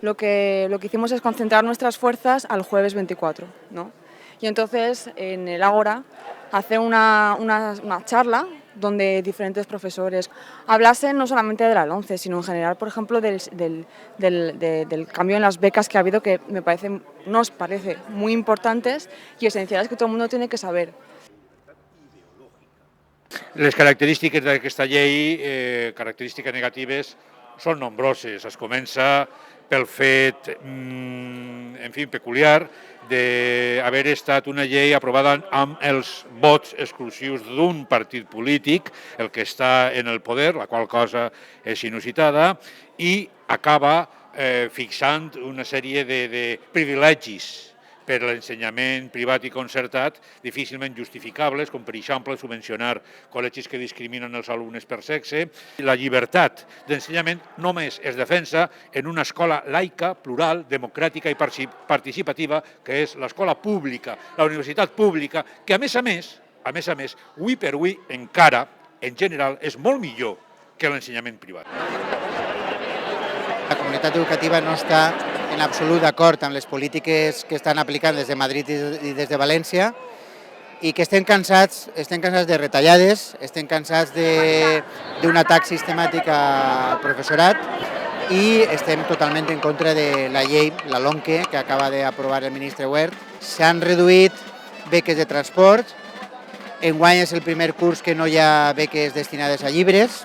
lo que hicimos es concentrar nuestras fuerzas al jueves 24, ¿no? Y entonces en el Ágora hace una charla donde diferentes profesores hablasen no solamente de la LOMCE, sino en general, por ejemplo, del cambio en las becas que ha habido, que nos parece muy importantes y esenciales, que todo el mundo tiene que saber. Les característiques d'aquesta llei, característiques negatives, són nombroses. Es comença pel fet, en fi, peculiar d'haver estat una llei aprovada amb els vots exclusius d'un partit polític, el que està en el poder, la qual cosa és inusitada, i acaba fixant una sèrie de privilegis per l'ensenyament privat i concertat difícilment justificables, com per exemple subvencionar col·legis que discriminen els alumnes per sexe. La llibertat d'ensenyament només es defensa en una escola laica, plural, democràtica i participativa, que és l'escola pública, la universitat pública, que a més a més, avui per avui encara, en general, és molt millor que l'ensenyament privat. La comunitat educativa no està en absolut d'acord amb les polítiques que estan aplicant des de Madrid i des de València i que estem cansats de retallades, estem cansats d'un atac sistemàtic al professorat i estem totalment en contra de la llei, la LOMQE, que acaba d'aprovar el ministre Wert. S'han reduït beques de transport, enguany és el primer curs que no hi ha beques destinades a llibres,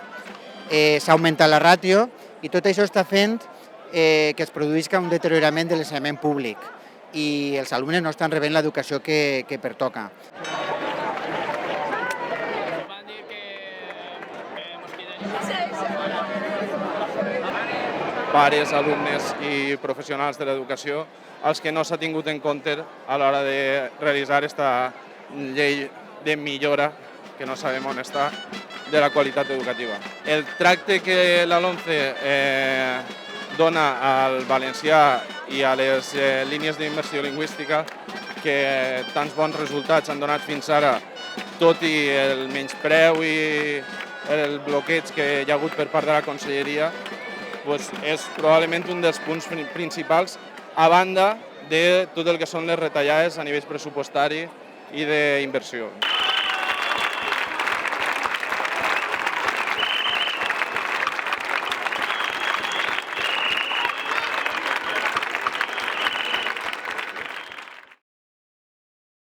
s'ha augmentat la ràtio i tot això està fent que es produïsca un deteriorament de l'ensenyament públic i els alumnes no estan rebent l'educació que pertoca. Pares, alumnes i professionals de l'educació els que no s'ha tingut en compte a l'hora de realitzar aquesta llei de millora, que no sabem on està, de la qualitat educativa. El tracte que la LOMCE dona al valencià i a les línies d'immersió lingüística, que tants bons resultats han donat fins ara, tot i el menyspreu i el bloqueig que hi ha hagut per part de la Conselleria, és probablement un dels punts principals, a banda de tot el que són les retallades a nivell pressupostari i d'inversió.